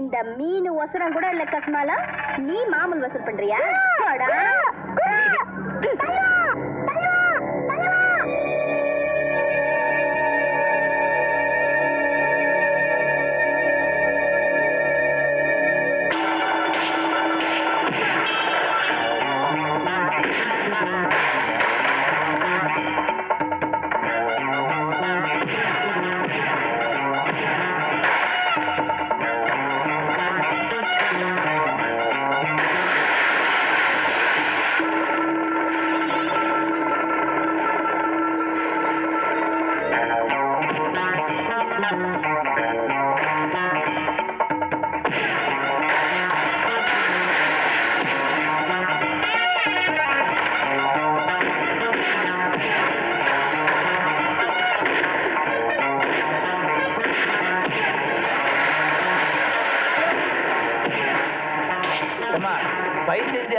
இந்த மீன் ஒசரம் கூட இல்ல கஸ்மாலா, நீ மாமூல் வசூல் பண்றியா?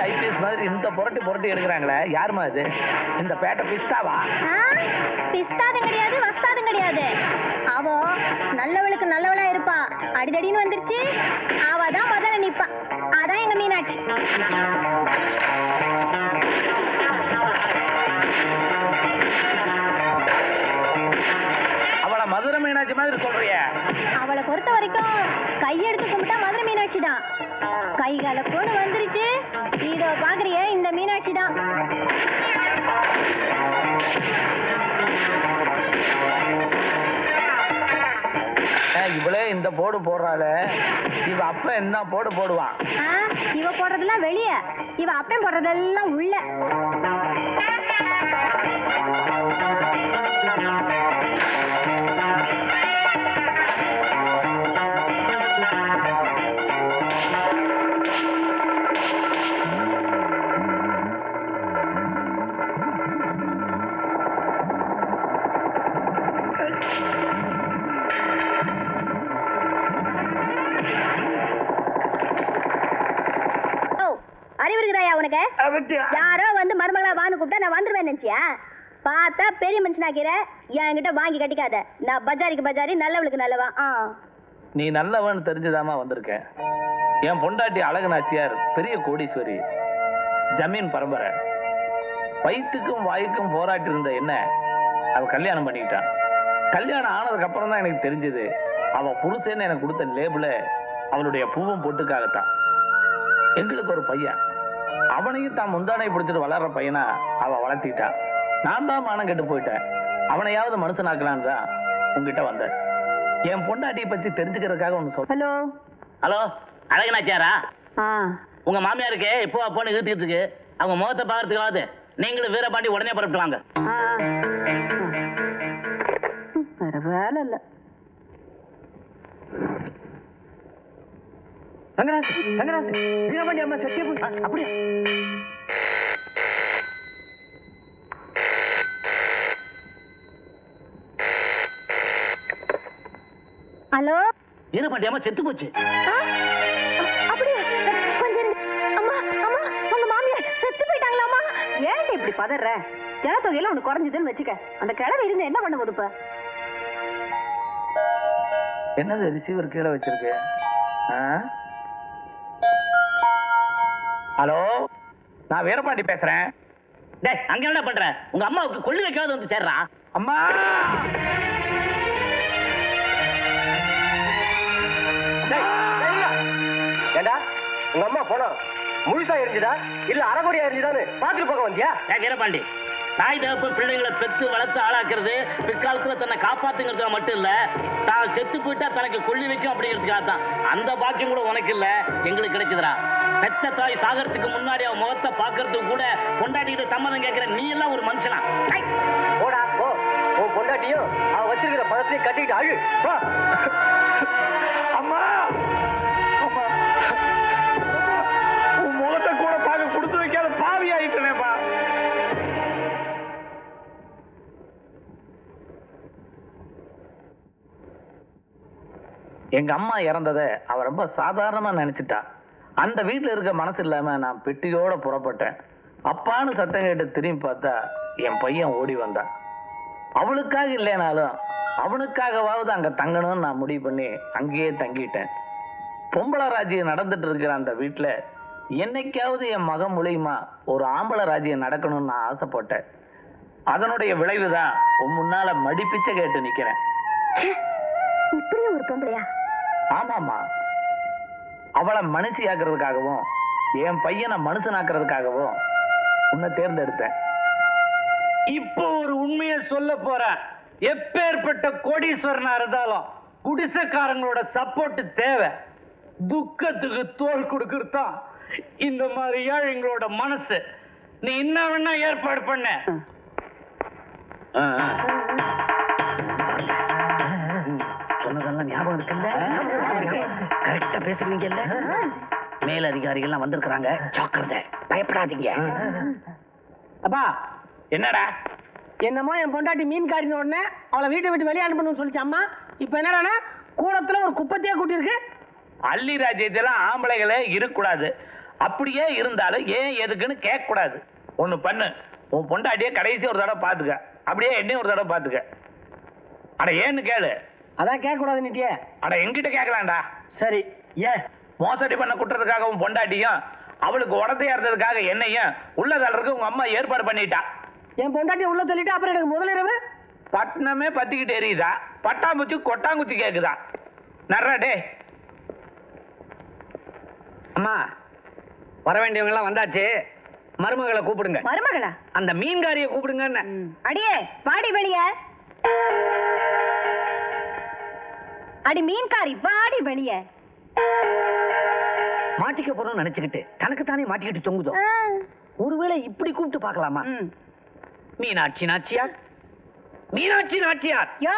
ஐபிஎஸ் மாதிரி இந்த புரட்டி புரட்டி எடுக்கிறாங்களே, யாருமா இது? இந்த பேட்டை பிஸ்தாவா? பிஸ்தாதும் கிடையாது, வஸ்தாதும் கிடையாது. அவ நல்லவளுக்கு நல்லவளா இருப்பா. அடிதடின்னு வந்துருச்சு, அவதான் முதல்ல நிப்பா. அதான் எங்க மீனாட்சி. அவளை மதுரை மீனாட்சி மாதிரி சொல்றிய? அவளை பொறுத்த வரைக்கும் கையெடுத்து கும்பிட்டா மதுரை மீனாட்சி தான். கை கலப்போன்னு வந்துருச்சு. இதோ பாக்குறிய இந்த மீனாட்சி தான். இவளே இந்த போடு போடுறாள, இவ அப்ப என்ன போடு போடுவான்? இவ போடுறதெல்லாம் வெளிய, இவ அப்பன் போடுறதெல்லாம் உள்ள. யாரோ வந்து மருமகளா வான்னு கூப்பிட்டா நான் வந்துருவேன் நினைச்சியா? பார்த்தா பெரிய மனுஷனாக்கிற. என்கிட்ட வாங்கி கட்டிக்காத. நான் பஜாரிக்கு பஜாரி, நல்லவளுக்கு நல்லவா. நீ நல்லவன்னு தெரிஞ்சுதாமா வந்திருக்கேன். என் பொண்டாட்டி அழகு நாச்சியார் பெரிய கோடீஸ்வரி, ஜமீன் பரம்பரை. வயிற்றுக்கும் வாய்க்கும் போராட்டி இருந்த என்ன அவ கல்யாணம் பண்ணிக்கிட்டான். கல்யாணம் ஆனதுக்கு அப்புறம் தான் எனக்கு தெரிஞ்சது அவ புருஷன்னு எனக்கு கொடுத்த லேபிள அவளுடைய பூவும் பொட்டுக்காகத்தான். எங்களுக்கு ஒரு பையன், அவனையும் தான் முந்தானை பிடிச்சிட்டு வளர்ற பையனா அவ வளர்த்திட்டான். நான் தான் மானம் கெட்டு போயிட்டேன். அவனையாவது மனுஷனாக்கலான்னு தான் உங்ககிட்ட வந்தேன். என் பொண்டாட்டியை பத்தி தெரிஞ்சுக்கிறதுக்காக ஒண்ணு சொல்ல. ஹலோ ஹலோ, அழகனாச்சாரா? உங்க மாமியாருக்கு இப்போ அப்போன்னு இழுத்துக்கிறதுக்கு அவங்க முகத்தை பாக்குறதுக்காவது நீங்களும் வீரபாண்டி உடனே புறப்பட்டுவாங்க. வேற வேலை இல்ல. வீரபாண்டி அம்மா சத்தியம் அப்படியா? ஹலோ, வீரபாண்டி அம்மா செத்து போச்சு. அப்படியே கொஞ்சம் அம்மா அம்மா உங்க மாமியார் செத்து போயிட்டாங்களாமா? ஏன் இப்படி பதற? ஜனத்தொகையில ஒண்ணு குறைஞ்சதுன்னு வச்சுக்க. அந்த கிழமை இருந்து என்ன பண்ண போதுப்ப? என்னது ரிசீவர் கீழே வச்சிருக்கு? ஹலோ, நான் வீரபாண்டி பேசுறேன். டேய், அங்க என்ன பண்ற? உங்க அம்மாவுக்கு கொள்ளி வைக்காத வந்து சேர்றா. அம்மா, ஏண்டா உங்க அம்மா போனா முழுசா எரிஞ்சுதா இல்ல அரைகுறையா எரிஞ்சுதான்னு பாத்துட்டு போக வந்தியா? வீரபாண்டி, தாய் தகப்பு பிள்ளைங்களை பெற்று வளர்த்து ஆளாக்குறது பிற்காலத்துல தன்னை காப்பாத்துங்கிறதுக்காக மட்டும் இல்ல, தான் செத்து போயிட்டா தனக்கு கொள்ளி வைக்கும் அப்படிங்கிறதுக்காக தான். அந்த பாக்கியம் கூட உனக்கு இல்ல, எங்களுக்கு கிடைக்குதுடா. பெத்த தாய் சாகறதுக்கு முன்னாடி அவன் முகத்தை பாக்குறதுக்கு கூட பொண்டாட்டிக்கிட்ட சம்மதம் கேட்கிற நீ எல்லாம் ஒரு மனுஷனா? போடா போ. உன் பொண்டாட்டியும் அவன் வச்சிருக்கிற பழத்தையும் கட்டிக்கிட்டு அழு. அம்மா, உன் முகத்தை கூட பார்க்க கொடுத்து வைக்காத பாவி ஆயிட்டேனேப்பா. எங்க அம்மா இறந்தத அவ ரொம்ப சாதாரணமா நினைச்சிட்டா. அந்த வீட்டுல இருக்க மனசு இல்லாம நான் பெட்டியோட புறப்பட்டேன். அப்பான்னு சத்தம் கேட்டு திரும்பி பார்த்தா என் பையன் ஓடி வந்தான். அவளுக்காக இல்லைனாலும் அவனுக்காகவாவது அங்க தங்கணும்னு நான் முடிவு பண்ணி அங்கேயே தங்கிட்டேன். பொம்பளை ராஜ்யம் நடந்துட்டு இருக்கிற அந்த வீட்டுல என்னைக்காவது என் மகன் மூலியமா ஒரு ஆம்பளை ராஜ்யம் நடக்கணும்னு நான் ஆசைப்பட்டேன். அதனுடைய விளைவுதான் உன் முன்னால மடிப்பிச்ச கேட்டு நிக்கிறேன். இப்படியும் ஒரு பொம்பளையா? ஆமாமா, அவளை மனுஷியாக்குறதுக்காகவும் என் பையனை மனுஷனாக்குறதுக்காகவும் உன்னை தேர்ந்தெடுத்தேன். இப்போ ஒரு உண்மையை சொல்ல போறேன். எப்பேற்பட்ட கோடீஸ்வரனா இருந்தாலும் குடிசைக்காரங்களோட சப்போர்ட் தேவை. துக்கத்துக்கு தோல் கொடுக்கறதா இந்த மாதிரி எங்களோட மனசு. நீ என்ன வேணா ஏற்பாடு பண்ண. சொன்னதெல்லாம் ஞாபகம் இருக்குல்ல? கரெக்டா பேசுறீங்கல்ல? மேல் அதிகாரிகள்லாம் வந்திருக்கிறாங்க, ஜாக்கிரதை, பயப்படாதீங்க. அப்பா, என்னடா? என்னமோ என் பொண்டாட்டி மீன் காட்டின உடனே அவளை வீட்டை விட்டு வெளியே அனுப்பணும்னு சொல்லிச்சு அம்மா. இப்ப என்னடா கூடத்துல ஒரு குப்பத்தையே கூட்டியிருக்கு. அள்ளி ராஜ்யத்தெல்லாம் ஆம்பளைகளே இருக்கக்கூடாது. அப்படியே இருந்தாலும் ஏன் எதுக்குன்னு கேட்க கூடாது. ஒண்ணு பண்ணு, உன் பொண்டாட்டியே கடைசி ஒரு தடவை பாத்துக்க, அப்படியே என்னையும் ஒரு தடவை பாத்துக்க. அட ஏன்னு கேளு. அதான் கேட்க கூடாது நீட்டியே. அட எங்கிட்ட கேட்கலாம்டா. சரி, ஏன் மோசடி பண்ண குற்றத்துக்காக உன் பொண்டாட்டியும் அவளுக்கு உடந்தையா இருந்ததுக்காக என்னையும் உள்ள தள்ளுறதுக்கு உங்க அம்மா ஏற்பாடு பண்ணிட்டா. என் பொண்டாட்டி உள்ள தள்ளிட்டு அப்புறம் எனக்கு முதலிரவு பட்டணமே பத்திக்கிட்டு எரியுதா, பட்டாம்பூச்சி கொட்டாங்குச்சி கேக்குதா? நர்றாடே. அம்மா, வர வேண்டியவங்க எல்லாம் வந்தாச்சு. மருமகளை கூப்பிடுங்க. மருமகளா? அந்த மீன்காரியை கூப்பிடுங்க. அடியே வாடி வெளிய. அடி மீன்காரி வாடி வெளிய. மாட்டிக்க போறோம்னு நினைச்சுக்கிட்டு தனக்கு தானே மாட்டிக்கிட்டு தொங்குதோ. ஒருவேளை இப்படி கூப்பிட்டு பார்க்கலாமா? மீனாட்சி நாச்சியார், மீனாட்சி நாச்சியார். யோ,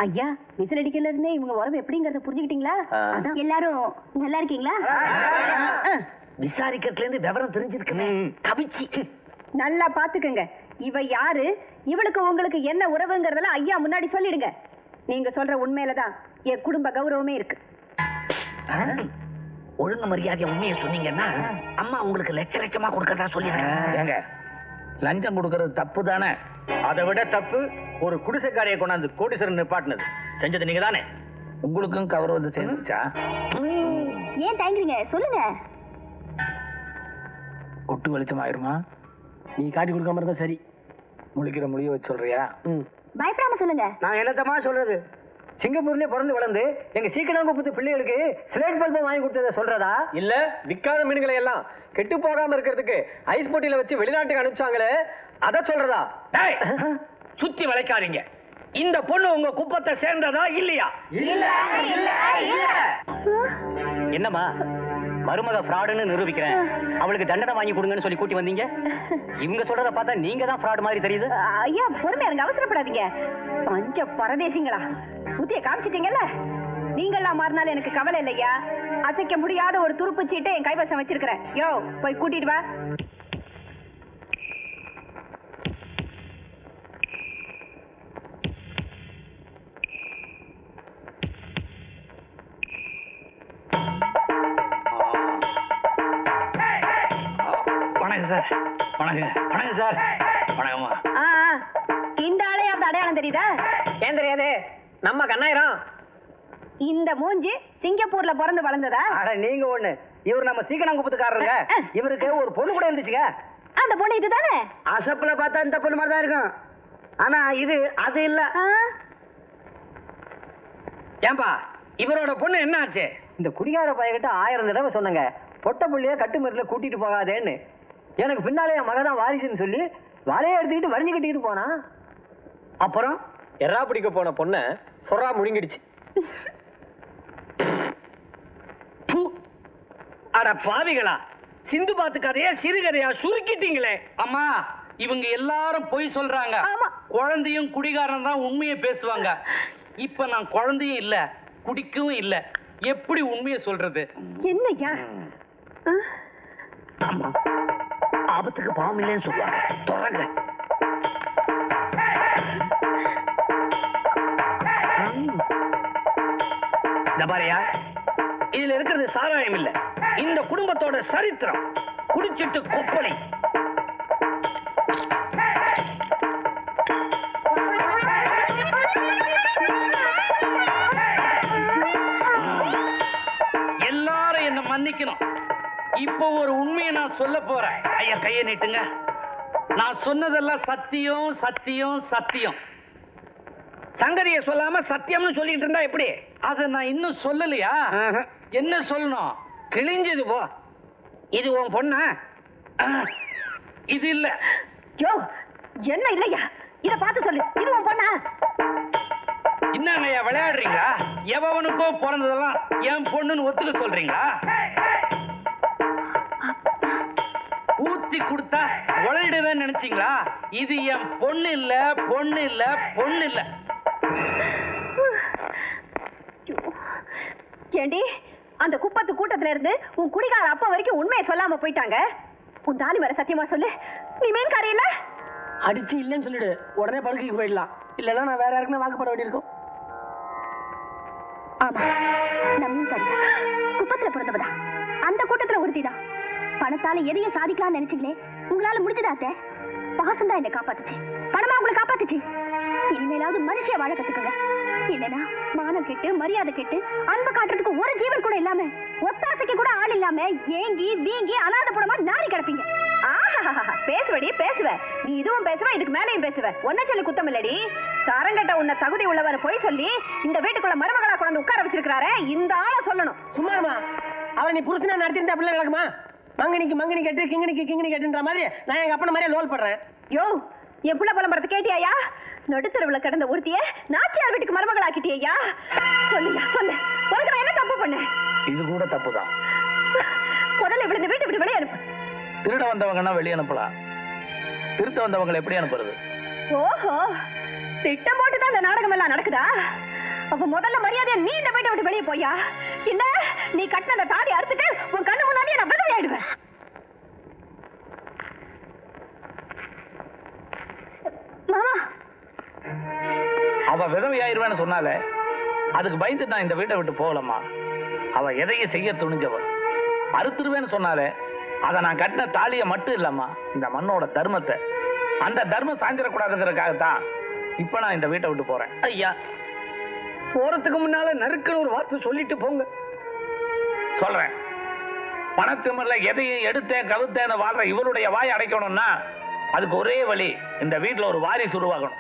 ஐயா, விசில் அடிக்கல இருந்தே இவங்க உறவு எப்படிங்கறத புரிஞ்சுக்கிட்டீங்களா? அதான் எல்லாரும் நல்லா இருக்கீங்களா? விசாரிக்கிறதுல இருந்து விவரம் தெரிஞ்சிருக்குமே. கவிச்சி நல்லா பாத்துக்கங்க. இவ யாரு, இவளுக்கு உங்களுக்கு என்ன உறவுங்கறதெல்லாம் ஐயா முன்னாடி சொல்லிடுங்க. நீங்க சொல்ற உண்மையிலதான் என் குடும்ப கௌரவமே இருக்கு. ஒழுங்கு மரியாதையா உண்மையை சொன்னீங்கன்னா அம்மா உங்களுக்கு லட்ச லட்சமா கொடுக்கறதா சொல்லிடுறேன். ஏங்க, லஞ்சம் கொடுக்கறது தப்பு தானே? அதை விட தப்பு ஒரு குடிசைக்காரையை கொண்டாந்து கோடீஸ்வரன் நிப்பாட்டினது. செஞ்சது நீங்க தானே? உங்களுக்கும் கௌரவத்தை சேர்ந்துச்சா? ஏன் தயங்குறீங்க? சொல்லுங்க. கொட்டு வெளிச்சம் ஆயிருமா? நீ காட்டி கொடுக்காம இருந்தா சரி. முழிக்கிற மொழிய வச்சு சொல்றியா? பயப்படாம சொல்லுங்க. நான் என்னத்தமா சொல்றது? சிங்கப்பூர்லயே பிறந்து வளர்ந்து எங்க சீக்கிரம் பிள்ளைகளுக்கு ஸ்லேட் பல்பம் வாங்கி கொடுத்ததை சொல்றதா? இல்ல விற்காத மீன்களை எல்லாம் கெட்டு போகாம இருக்கிறதுக்கு ஐஸ் போட்டியில வச்சு வெளிநாட்டுக்கு அனுப்பிச்சாங்களே அத சொல்றதா? சுத்தி வளைக்காதீங்க. இந்த பொண்ணு உங்க குப்பத்தை சேர்ந்ததா இல்லையா? என்னம்மா மருமக ஃப்ராடுன்னு நிரூபிக்கிறேன், அவளுக்கு தண்டனை வாங்கி கொடுங்கன்னு சொல்லி கூட்டி வந்தீங்க. இவங்க சொல்றத பார்த்தா நீங்க தான் ஃப்ராட் மாதிரி தெரியுது. ஐயா பொறுமையா இருங்க, அவசரப்படாதீங்க. பஞ்ச பரதேசிங்களா, புத்திய காமிச்சிட்டீங்கல்ல. நீங்கெல்லாம் மாறினாலும் எனக்கு கவலை இல்லையா. அசைக்க முடியாத ஒரு துருப்பு சீட்டை என் கைவசம் வச்சிருக்கிறேன். யோ, போய் கூட்டிட்டு வா. வணக்கம் சார். வணக்கம். வணக்கம் சார். வணக்கம்மா. இந்த ஆளே அந்த அடையாளம் தெரியுதா? ஏன் தெரியாது? நம்ம கண்ணாயிரம். இந்த மூஞ்சி சிங்கப்பூர்ல பிறந்து வளர்ந்ததா? அட நீங்க ஒண்ணு, இவர் நம்ம சீக்கிரங்குப்பத்துக்காரருங்க. இவருக்கு ஒரு பொண்ணு கூட இருந்துச்சுங்க. அந்த பொண்ணு இதுதானே? அசப்புல பார்த்தா இந்த பொண்ணு மாதிரி தான் இருக்கும். ஆனா இது அது இல்ல. ஏன்பா, இவரோட பொண்ணு என்ன ஆச்சு? இந்த குடிகார பையன்கிட்ட 1000 தடவை சொன்னங்க, பொட்ட புள்ளைய கட்டுமரில கூட்டிட்டு போகாதேன்னு. எனக்கு பின்னாலே என் மகதான் வாரிசுன்னு சொல்லி வலையை எடுத்துக்கிட்டு வரிஞ்சு கட்டிக்கிட்டு போனா. அப்புறம் எறா பிடிக்க போன பொண்ண சொரா முழுங்கிடுச்சு. அட பாவிகளா, சிந்து பாத்து கதையா சிறுகதையா சுருக்கிட்டீங்களே. அம்மா, இவங்க எல்லாரும் பொய் சொல்றாங்க. ஆமா. குழந்தையும் குடிகாரன் தான் உண்மையை பேசுவாங்க. இப்ப நான் குழந்தையும் இல்ல, குடிக்கவும் இல்ல. எப்படி உண்மையை சொல்றது? என்னய்யா? அம்மா, ஆபத்துக்கு பாவம் இல்லைன்னு சொல்லுவாங்க. தொடங்க. இந்த பாரியா, இதுல இருக்கிறது சாராயம் இல்ல, இந்த குடும்பத்தோட சரித்திரம். குடிச்சிட்டு கொப்பளி. எல்லாரும் என்ன மன்னிக்கணும். இப்போ ஒரு உண்மையை நான் சொல்ல போறேன். ஐயா கையை நீட்டுங்க. நான் சொன்னதெல்லாம் சத்தியம் சத்தியம் சத்தியம். சங்கதியை சொல்லாம சத்தியம்னு சொல்லிட்டு இருந்தா எப்படி? அத நான் இன்னும் சொல்லலையா? என்ன சொல்லணும்? கிழிஞ்சது போ. இது உன் பொண்ணா? இது இல்ல. யோ என்ன இல்லையா? இத பார்த்து சொல்லு. இது உன் பொண்ணா? என்னங்கய்யா விளையாடுறீங்களா? எவனுக்கோ பிறந்ததெல்லாம் என் பொண்ணுன்னு ஒத்துக்க சொல்றீங்களா? ஊத்தி கொடுத்தா உழைடுவேன்னு நினைச்சீங்களா? இது என் பொண்ணு இல்ல, பொண்ணு இல்ல, பொண்ணு இல்ல. ஏண்டி அந்த குப்பத்து கூட்டத்துல இருந்து உன் குடிகார அப்பா வரைக்கும் உண்மையை சொல்லாம போயிட்டாங்க. உன் தாலி மேல சத்தியமா சொல்லு, நீ மீன்காரி இல்ல? அடிச்சு இல்லைன்னு சொல்லிடு, உடனே படுக்கைக்கு போயிடலாம். இல்லைன்னா நான் வேற யாருக்குன்னா வாக்குப்பட வேண்டியிருக்கும். ஆமா, நான் மீன்காரி குப்பத்துல பிறந்தவதா. அந்த கூட்டத்துல ஒருத்திதான். பணத்தால எதையும் சாதிக்கலாம்னு நினைச்சீங்களே, உங்களால முடிஞ்சதா அத்தை? பாசம் தான் என்ன காப்பாத்துச்சு, பணமா உங்களை காப்பாத்துச்சு. இனிமேலாவது மனுஷிய வாழ கத்துக்கங்க. இல்லனா மானம் கெட்டு மரியாதை கெட்டு அன்பு காட்டுறதுக்கு ஒரு ஜீவன் கூட இல்லாம, ஒத்தாசைக்கு கூட ஆள் இல்லாம ஏங்கி வீங்கி அனாதை படமா நாரி கிடப்பீங்க. பேசுவடி பேசுவ, நீ இதுவும் பேசுவ, இதுக்கு மேலையும் பேசுவ. ஒன்ன சொல்லி குத்தம் இல்லடி. தரங்கட்ட உன்ன தகுதி உள்ளவர் போய் சொல்லி இந்த வீட்டுக்குள்ள மருமகளா கொண்டு உட்கார வச்சிருக்காரே, இந்த ஆளை சொல்லணும். சும்மாமா, அவன் நீ புருஷனா நடத்திருந்தா அப்படிலாம் நடக்குமா? மங்கனிக்கு மங்கனி கட்டு, கிங்கனிக்கு கிங்கனி கட்டுன்ற மாதிரி நான் எங்க அப்பன மாதிரியே லோல் பண்றேன். யோ என் புள்ள பழம்பரத்தை கேட்டியாயா? நடுத்தரவுல கிடந்த ஒருத்திய நாச்சியார் வீட்டுக்கு மருமகளாக்கிட்டியா? சொல்லுயா சொல்லு, உனக்கு நான் என்ன தப்பு பண்ணேன்? இது கூட தப்புதான். முதல்ல இவளை இந்த வீட்டை விட்டு வெளியே அனுப்பு. திருட வந்தவங்கன்னா வெளியே அனுப்பலாம், திருத்த வந்தவங்களை எப்படி அனுப்புறது? ஓஹோ, திட்டம் போட்டுதான் இந்த நாடகம் எல்லாம் நடக்குதா? அப்ப முதல்ல மரியாதையா நீ இந்த வீட்டை விட்டு வெளியே போயா, இல்ல நீ கட்டின அந்த தாடி அறுத்துட்டு உன் கண்ணு முன்னாடியே நான் விதவை ஆயிடுவேன். மாமா, அவ விதவையாயிருவேன்னு சொன்னாலே அதுக்கு பயந்து நான் இந்த வீட்டை விட்டு போகலம்மா. அவ எதையும் செய்ய துணிஞ்சவ. அறுத்துருவேன்னு சொன்னாலே அதை நான் கட்டின தாலியை மட்டும் இல்லம்மா, இந்த மண்ணோட தர்மத்தை, அந்த தர்மம் சாஞ்சிடக்கூடாதுங்கிறதுக்காகத்தான் இப்ப நான் இந்த வீட்டை விட்டு போறேன். ஐயா, போறதுக்கு முன்னால நறுக்குன்னு ஒரு வார்த்தை சொல்லிட்டு போங்க. சொல்றேன். பணத்திமிர்ல எதையும் எடுத்தேன் கவுத்தேன்னு வாழ்ற இவருடைய வாய் அடைக்கணும்னா அதுக்கு ஒரே வழி, இந்த வீட்டுல ஒரு வாரிசு உருவாகணும்.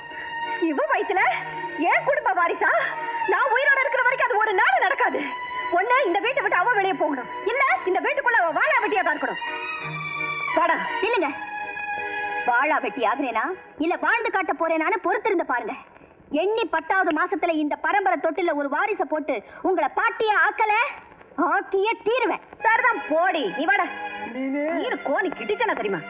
இவ வயித்துல ஏன் குடும்ப வாரிசா? நான் உயிரோட இருக்கிற வரைக்கும் அது ஒரு நாள் நடக்காது. ஒண்ணு இந்த வீட்டை விட்டு அவ வெளியே போகணும், இல்ல இந்த வீட்டுக்குள்ள அவ வாழா வெட்டியா தான் இருக்கணும். வாடா இல்லங்க, வாழா வெட்டி ஆகுறேனா இல்ல வாழ்ந்து காட்ட போறேனான்னு பொறுத்திருந்து பாருங்க. எண்ணி 10வது மாசத்துல இந்த பரம்பரை தொட்டில ஒரு வாரிசை போட்டு உங்களை பாட்டியா ஆக்கல, ஆக்கியே தீருவேன். சரிதான் போடி, நீ வாடா. நீர் கோணி கிட்டிச்சனா தெரியுமா?